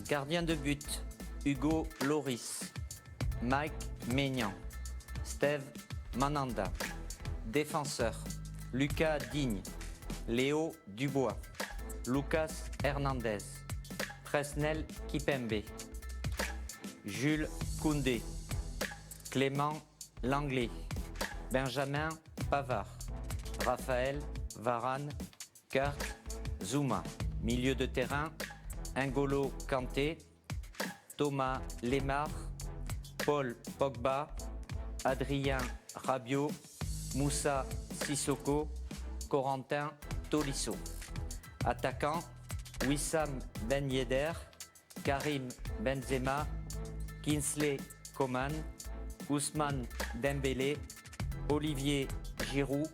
Gardien de but, Hugo Loris. Mike Maignan. Steve Mananda. Défenseur, Lucas Digne. Léo Dubois. Lucas Hernandez. Presnel Kipembe. Jules Koundé. Clément Langlais. Benjamin Pavard. Raphaël Varane. Kurt Zouma. Milieu de terrain, N'Golo Kanté. Thomas Lemar. Paul Pogba. Adrien Rabiot. Moussa Sissoko. Corentin Tolisso. Attaquant, Wissam Ben Yedder. Karim Benzema. Kingsley Coman. Ousmane Dembélé. Olivier Giroud.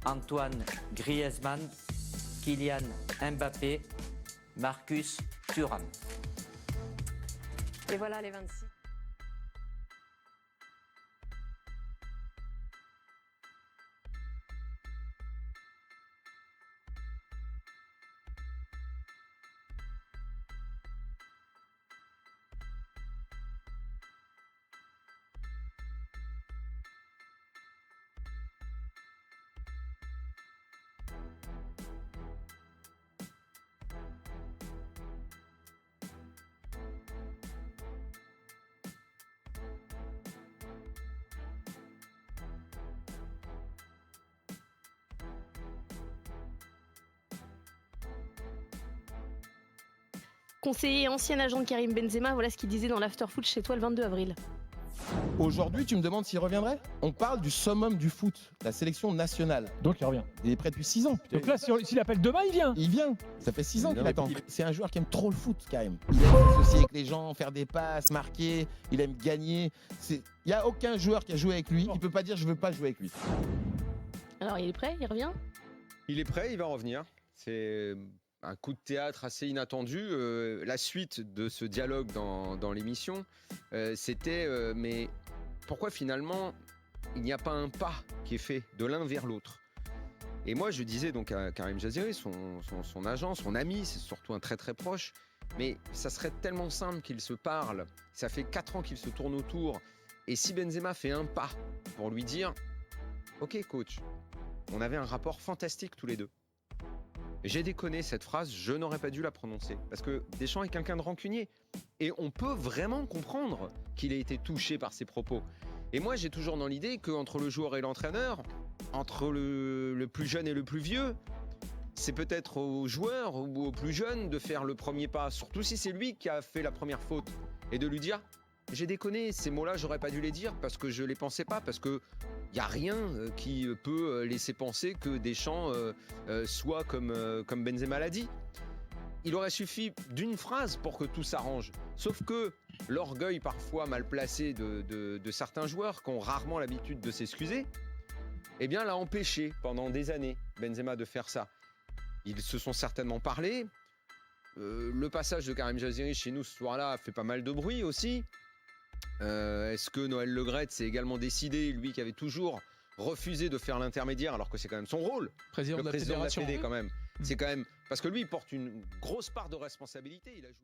Antoine Griezmann. Kylian Mbappé. Marcus Thuram. Et voilà les 26. Conseiller et ancien agent de Karim Benzema, voilà ce qu'il disait dans l'afterfoot chez toi le 22 avril. Aujourd'hui, tu me demandes s'il reviendrait? On parle du summum du foot, la sélection nationale. Donc il revient. Il est prêt depuis 6 ans. Donc là, s'il appelle demain, il vient. Il vient. Ça fait 6 ans qu'il Il attend. vient. C'est un joueur qui aime trop le foot, Karim. Il aime s'associer avec les gens, faire des passes, marquer. Il aime gagner. Il n'y a aucun joueur qui a joué avec lui qui ne peut pas dire je veux pas jouer avec lui. Alors il est prêt, il revient? Il est prêt, il va revenir. C'est un coup de théâtre assez inattendu. La suite de ce dialogue dans l'émission, c'était mais pourquoi finalement il n'y a pas un pas qui est fait de l'un vers l'autre? Et moi je disais donc à Karim Jaziri, son agent, son ami, c'est surtout un très très proche, mais ça serait tellement simple qu'ils se parlent. Ça fait 4 ans qu'ils se tournent autour. Et si Benzema fait un pas pour lui dire « Ok coach, on avait un rapport fantastique tous les deux. J'ai déconné cette phrase, je n'aurais pas dû la prononcer. Parce que Deschamps est quelqu'un de rancunier. Et on peut vraiment comprendre qu'il ait été touché par ses propos. Et moi, j'ai toujours dans l'idée qu'entre le joueur et l'entraîneur, entre le plus jeune et le plus vieux, c'est peut-être au joueur ou au plus jeune de faire le premier pas. Surtout si c'est lui qui a fait la première faute. Et de lui dire, j'ai déconné, ces mots-là, j'aurais pas dû les dire parce que je les pensais pas. Parce que il n'y a rien qui peut laisser penser que Deschamps soit comme Benzema l'a dit. Il aurait suffi d'une phrase pour que tout s'arrange. Sauf que l'orgueil parfois mal placé de certains joueurs qui ont rarement l'habitude de s'excuser, eh bien l'a empêché pendant des années, Benzema, de faire ça. Ils se sont certainement parlé. Le passage de Karim Jaziri chez nous ce soir-là a fait pas mal de bruit aussi. Est-ce que Noël Le Graët s'est également décidé, lui qui avait toujours refusé de faire l'intermédiaire alors que c'est quand même son rôle, Président le de la président de la fédération. Fédé quand même. C'est quand même parce que lui il porte une grosse part de responsabilité. Il a joué...